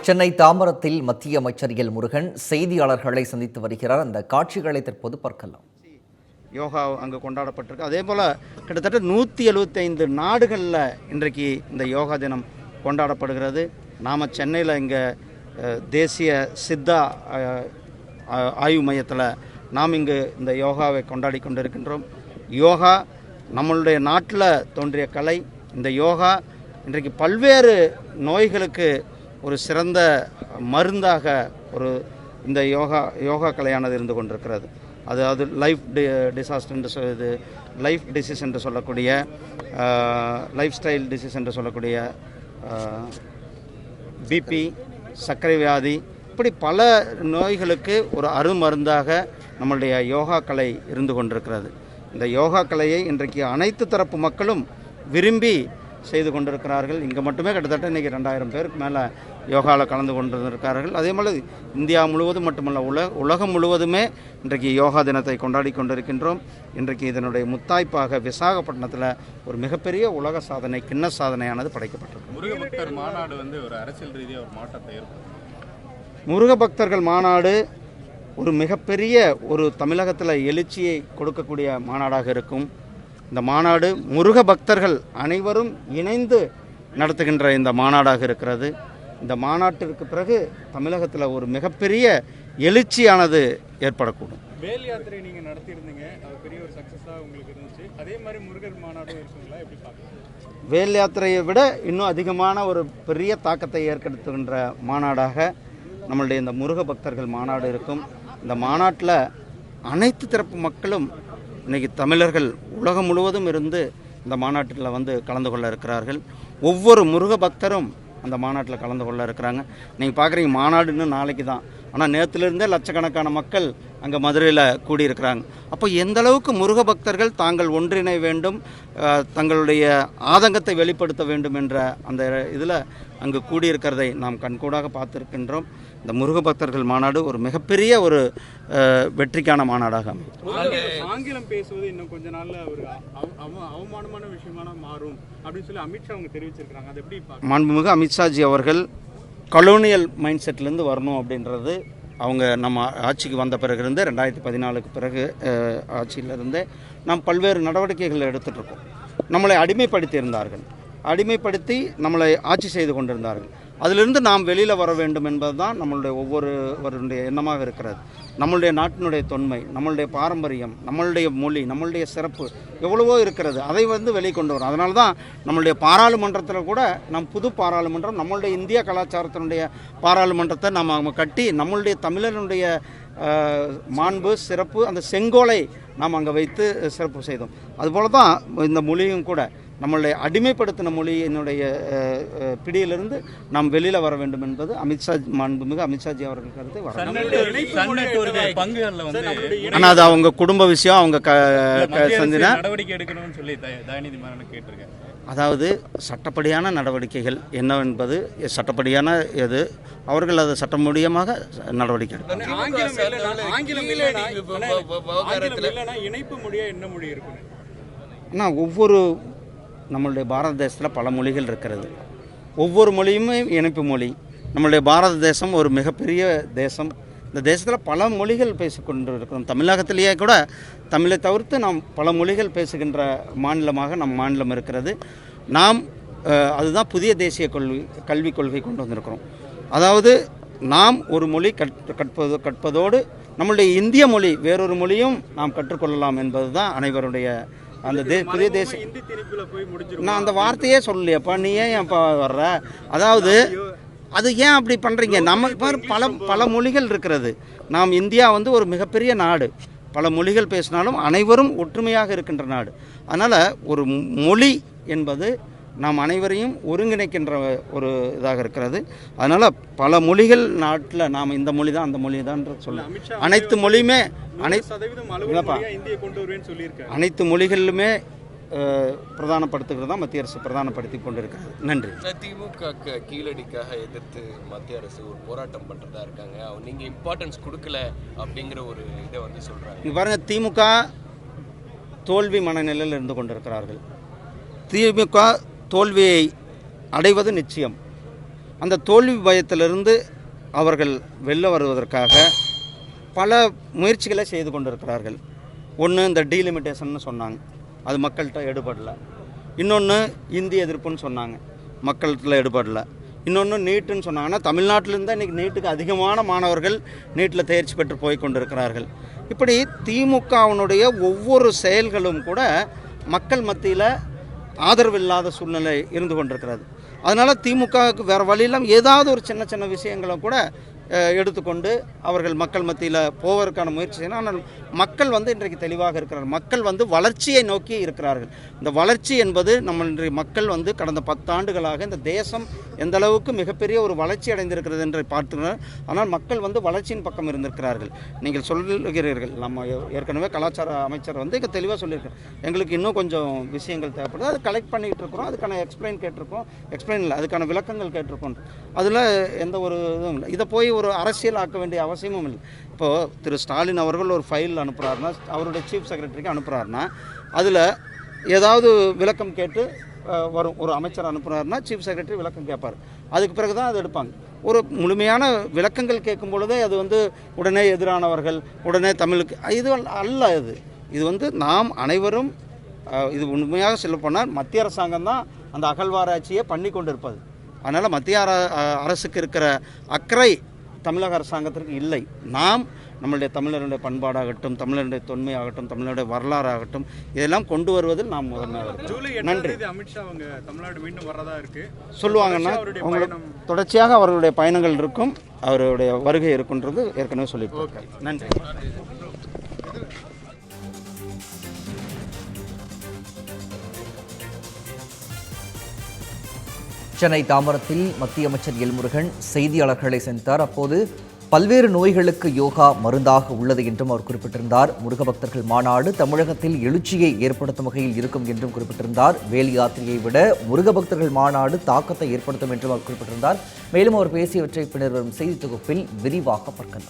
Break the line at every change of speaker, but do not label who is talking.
சென்னை தாம்பரத்தில் மத்திய அமைச்சர் எல் முருகன் செய்தியாளர்களை சந்தித்து வருகிறார். அந்த காட்சிகளை தற்போது பார்க்கலாம்.
யோகா அங்கே கொண்டாடப்பட்டிருக்கு. அதே போல் கிட்டத்தட்ட 175 நாடுகளில் இன்றைக்கு இந்த யோகா தினம் கொண்டாடப்படுகிறது. நாம் சென்னையில் இங்கே தேசிய சித்தா ஆய்வு மையத்தில் நாம் இங்கு இந்த யோகாவை கொண்டாடி கொண்டிருக்கின்றோம். யோகா நம்மளுடைய நாட்டில் தோன்றிய கலை. இந்த யோகா இன்றைக்கு பல்வேறு நோய்களுக்கு ஒரு சிறந்த மருந்தாக இந்த யோகா கலையானது இருந்து கொண்டிருக்கிறது. அதாவது லைஃப் டிசீஸ் என்று சொல்லக்கூடிய லைஃப் ஸ்டைல் டிசீஸ் என்று சொல்லக்கூடிய பிபி, சர்க்கரை வியாதி, இப்படி பல நோய்களுக்கு ஒரு அருமருந்தாக நம்மளுடைய யோகா கலை இருந்து கொண்டிருக்கிறது. இந்த யோகா கலையை இன்றைக்கு அனைத்து தரப்பு மக்களும் விரும்பி செய்து கொண்டிருக்கிறார்கள். இங்கே மட்டுமே கிட்டத்தட்ட இன்றைக்கி 2000 பேருக்கு மேலே யோகாவில் கலந்து கொண்டிருக்கிறார்கள். அதே மாதிரி இந்தியா முழுவதும் மட்டுமல்ல, உலகம் முழுவதுமே இன்றைக்கு யோகா தினத்தை கொண்டாடி கொண்டிருக்கின்றோம். இன்றைக்கு இதனுடைய முத்தாய்ப்பாக விசாகப்பட்டினத்தில் ஒரு மிகப்பெரிய உலக சாதனை, கிண்ண சாதனையானது படைக்கப்பட்டது.
முருகபக்தர் மாநாடு ஒரு அரசியல் ரீதியாக ஒரு மாற்றத்தை ஏற்படும்.
முருகபக்தர்கள் மாநாடு ஒரு மிகப்பெரிய ஒரு தமிழகத்தில் எழுச்சியை கொடுக்கக்கூடிய மாநாடாக இருக்கும். இந்த மாநாடு முருக பக்தர்கள் அனைவரும் இணைந்து நடத்துகின்ற இந்த மாநாடாக இருக்கிறது. இந்த மாநாட்டிற்கு பிறகு தமிழகத்தில் ஒரு மிகப்பெரிய எழுச்சியானது ஏற்படக்கூடும்.
வேல் யாத்திரை நீங்கள் நடத்தியிருந்தீங்க, அது பெரிய ஒரு சக்ஸஸாக உங்களுக்கு இருந்துச்சு. அதே மாதிரி முருகர் மாநாடும் இருக்குங்களா, எப்படி பார்க்குறீங்க?
வேல் யாத்திரையை விட இன்னும் அதிகமான ஒரு பெரிய தாக்கத்தை ஏற்படுத்துகின்ற மாநாடாக நம்மளுடைய இந்த முருக பக்தர்கள் மாநாடு இருக்கும். இந்த மாநாட்டில் அனைத்து தரப்பு மக்களும் இன்றைக்கி தமிழர்கள் உலகம் முழுவதும் இருந்து இந்த மாநாட்டில் கலந்து கொள்ள இருக்கிறார்கள். ஒவ்வொரு முருக பக்தரும் அந்த மாநாட்டில் கலந்து கொள்ள இருக்கிறாங்க. நீங்கள் பார்க்குறீங்க, மாநாடு இன்னும் நாளைக்கு தான், ஆனால் நேற்றுலேருந்தே லட்சக்கணக்கான மக்கள் அங்கே மதுரையில் கூடியிருக்கிறாங்க. அப்போ எந்த அளவுக்கு முருக பக்தர்கள் தாங்கள் ஒன்றிணை வேண்டும், தங்களுடைய ஆதங்கத்தை வெளிப்படுத்த வேண்டும் என்ற அந்த இதில் அங்கு கூடியிருக்கிறதை நாம் கண்கூடாக பார்த்துருக்கின்றோம். இந்த முருக பக்தர்கள் மாநாடு ஒரு மிகப்பெரிய ஒரு வெற்றிக்கான மாநாடாக அமையும்.
ஆங்கிலம் பேசுவது இன்னும் கொஞ்ச நாள்ல ஒரு அவமானமான விஷயமான மாறும் அப்படின்னு சொல்லி அமித்ஷா அவங்க தெரிவிச்சிருக்காங்க. அது எப்படி?
மாண்புமிகு அமித்ஷாஜி அவர்கள் கலோனியல் மைண்ட் செட்லேருந்து வரணும் அப்படின்றது அவங்க நம்ம ஆட்சிக்கு வந்த பிறகு இருந்து 2014க்கு பிறகு ஆட்சியிலிருந்தே நாம் பல்வேறு நடவடிக்கைகள் எடுத்துகிட்ருக்கோம். நம்மளை அடிமைப்படுத்தி நம்மளை ஆட்சி செய்து கொண்டிருந்தார்கள். அதிலிருந்து நாம் வெளியில் வர வேண்டும் என்பது தான் நம்மளுடைய ஒவ்வொருவருடைய எண்ணமாக இருக்கிறது. நம்மளுடைய நாட்டினுடைய தொன்மை, நம்மளுடைய பாரம்பரியம், நம்மளுடைய மொழி, நம்மளுடைய சிறப்பு எவ்வளவோ இருக்கிறது. அதை வெளிக்கொண்டு வரும். அதனால தான் நம்மளுடைய பாராளுமன்றத்தில் கூட புது பாராளுமன்றம், நம்மளுடைய இந்திய கலாச்சாரத்தினுடைய பாராளுமன்றத்தை நாம் கட்டி நம்மளுடைய தமிழனுடைய மாண்பு, சிறப்பு, அந்த செங்கோலை நாம் அங்கே வைத்து சிறப்பு செய்தோம். அதுபோல தான் இந்த மொழியும் கூட நம்மளுடைய அடிமைப்படுத்தின மொழியினுடைய பிடியிலிருந்து நாம் வெளியில் வர வேண்டும் என்பது மாண்புமிகு அமித்ஷாஜி அவர்கள் கருத்து. ஆனால் அது அவங்க குடும்ப விஷயம், அவங்க
நடவடிக்கை எடுக்கணும்னு சொல்லி தயாநிதி மாறன் கேட்டிருக்காங்க.
அதாவது சட்டப்படியான நடவடிக்கைகள் என்னவென்பது சட்டப்படியான எது, அவர்கள் அது சட்டமூலியமாக நடவடிக்கை எடுப்பாங்க. ஆனால் ஒவ்வொரு நம்மளுடைய பாரத தேசத்தில் பல மொழிகள் இருக்கிறது. ஒவ்வொரு மொழியுமே இணைப்பு மொழி. நம்மளுடைய பாரத தேசம் ஒரு மிகப்பெரிய தேசம். இந்த தேசத்தில் பல மொழிகள் பேசிக்கொண்டு இருக்கிறோம். தமிழகத்திலேயே கூட தமிழை தவிர்த்து நாம் பல மொழிகள் பேசுகின்ற மாநிலமாக நம் மாநிலம் இருக்கிறது. நாம் அதுதான் புதிய தேசிய கல்விக் கொள்கை கொண்டு வந்திருக்கிறோம். அதாவது நாம் ஒரு மொழி கற்பதோடு நம்மளுடைய இந்திய மொழி வேறொரு மொழியும் நாம் கற்றுக்கொள்ளலாம் என்பது தான் அனைவருடைய அந்த புதிய தேசிய. நான் அந்த வார்த்தையே சொல்லலையப்பா, நீ ஏன் வர்ற? அதாவது அது ஏன் அப்படி பண்ணுறீங்க? நம்ம பல மொழிகள் இருக்கிறது. நாம் இந்தியா ஒரு மிகப்பெரிய நாடு. பல மொழிகள் பேசினாலும் அனைவரும் ஒற்றுமையாக இருக்கின்ற நாடு. அதனால் ஒரு மொழி என்பது நாம் அனைவரையும் ஒருங்கிணைக்கின்ற ஒரு இதாக இருக்கிறது. அதனால் பல மொழிகள் நாட்டில் நாம் இந்த மொழி தான் அந்த மொழி தான் சொல்ல, அனைத்து மொழியுமே அனைத்து மொழிகளிலுமே பிரதானப்படுத்துகிறது தான் மத்திய அரசு பிரதானப்படுத்தி கொண்டிருக்கிறது. நன்றி.
திமுக கீழடிக்காக எதிர்த்து மத்திய அரசு ஒரு போராட்டம் பண்ணுறதா இருக்காங்க. நீங்கள் இம்பார்ட்டன்ஸ் கொடுக்கல அப்படிங்கிற ஒரு இதை சொல்கிறாங்க.
இங்கே பாருங்கள், திமுக தோல்வி மனநிலையில் இருந்து கொண்டிருக்கிறார்கள். திமுக தோல்வியை அடைவது நிச்சயம். அந்த தோல்வி பயத்திலிருந்து அவர்கள் வெளில வருவதற்காக பல முயற்சிகளை செய்து கொண்டிருக்கிறார்கள். ஒன்று இந்த டீலிமிட்டேஷன்னு சொன்னாங்க, அது மக்கள்கிட்ட எடுபடலை. இன்னொன்று இந்தி எதிர்ப்புன்னு சொன்னாங்க, மக்கள்கிட்ட எடுபடலை. இன்னொன்று நீட்டுன்னு சொன்னாங்கன்னா தமிழ்நாட்டிலேருந்து தான் இன்றைக்கி நீட்டுக்கு அதிகமான மாணவர்கள் நீட்டில் தேர்ச்சி பெற்று போய் கொண்டிருக்கிறார்கள். இப்படி திமுகவினுடைய ஒவ்வொரு செயல்களும் கூட மக்கள் மத்தியில் ஆதரவில்லாத சூழ்நிலை இருந்து கொண்டிருக்கிறது. அதனால் திமுகவுக்கு வேறு வழியிலும் ஏதாவது ஒரு சின்ன சின்ன விஷயங்களை கூட எடுத்துக்கொண்டு அவர்கள் மக்கள் மத்தியில் போவதற்கான முயற்சி செய்யணும். ஆனால் மக்கள் இன்றைக்கு தெளிவாக இருக்கிறார்கள். மக்கள் வளர்ச்சியை நோக்கி இருக்கிறார்கள். இந்த வளர்ச்சி என்பது நம்ம இன்றைய மக்கள் கடந்த 10 ஆண்டுகளாக இந்த தேசம் எந்த அளவுக்கு மிகப்பெரிய ஒரு வளர்ச்சி அடைந்திருக்கிறது என்று பார்த்துக்கிறார். ஆனால் மக்கள் வளர்ச்சியின் பக்கம் இருந்திருக்கிறார்கள். நீங்கள் சொல்லுகிறீர்கள், நம்ம ஏற்கனவே கலாச்சார அமைச்சர் இங்கே தெளிவாக சொல்லியிருக்கார், எங்களுக்கு இன்னும் கொஞ்சம் விஷயங்கள் தேவைப்படுது, அது கலெக்ட் பண்ணிகிட்டு இருக்கிறோம், அதுக்கான எக்ஸ்பிளைன் இல்லை, அதுக்கான விளக்கங்கள் கேட்டிருக்கோம். அதில் எந்த ஒரு இதுவும் இல்லை. இதை போய் ஒரு அரசியல் ஆக்க வேண்டிய அவசியமும் இல்லை. இப்போது திரு ஸ்டாலின் அவர்கள் ஒரு ஃபைல் அனுப்புகிறாருன்னா, அவருடைய சீஃப் செக்ரட்டரிக்கு அனுப்புகிறாருன்னா, அதில் ஏதாவது விளக்கம் கேட்டு வரும். ஒரு அமைச்சர் அனுப்புகிறாருன்னா சீஃப் செக்ரட்டரி விளக்கம் கேட்பார். அதுக்கு பிறகு தான் அது எடுப்பாங்க. ஒரு முழுமையான விளக்கங்கள் கேட்கும் பொழுதே அது உடனே எதிரானவர்கள், உடனே தமிழுக்கு இது அல்ல. இது நாம் அனைவரும் இது உண்மையாக சொல்லப்போனால் மத்திய அரசாங்கம் தான் அந்த அகழ்வாராய்ச்சியை பண்ணி கொண்டு இருப்பது. அதனால் மத்திய அரசுக்கு இருக்கிற அக்கறை தமிழக அரசாங்கத்திற்கு இல்லை. நாம் நம்மளுடைய தமிழருடைய பண்பாடாகட்டும், தமிழருடைய தொன்மையாகட்டும், தமிழருடைய வரலாறாகட்டும், இதெல்லாம் கொண்டு வருவதில் நாம் முதன்மையாக நன்றி.
அமித்ஷா அவங்க தமிழ்நாடு மீண்டும் வரதா இருக்கு
சொல்லுவாங்கன்னா அவங்களுக்கு தொடர்ச்சியாக அவர்களுடைய பயணங்கள் இருக்கும், அவருடைய வருகை இருக்குன்றது ஏற்கனவே சொல்லியிருக்கோம். நன்றி.
சென்னை தாம்பரத்தில் மத்திய அமைச்சர் எல் முருகன் செய்தியாளர்களை சந்தித்தார். அப்போது பல்வேறு நோய்களுக்கு யோகா மருந்தாக உள்ளது என்றும் அவர் குறிப்பிட்டிருந்தார். முருக பக்தர்கள் மாநாடு தமிழகத்தில் எழுச்சியை ஏற்படுத்தும் வகையில் இருக்கும் என்றும் குறிப்பிட்டிருந்தார். வேல் யாத்திரையை விட முருக பக்தர்கள் மாநாடு தாக்கத்தை ஏற்படுத்தும் என்றும் அவர் குறிப்பிட்டிருந்தார். மேலும் அவர் பேசியவற்றை பின்னர் வரும் செய்தி தொகுப்பில் விரிவாக பார்க்கலாம்.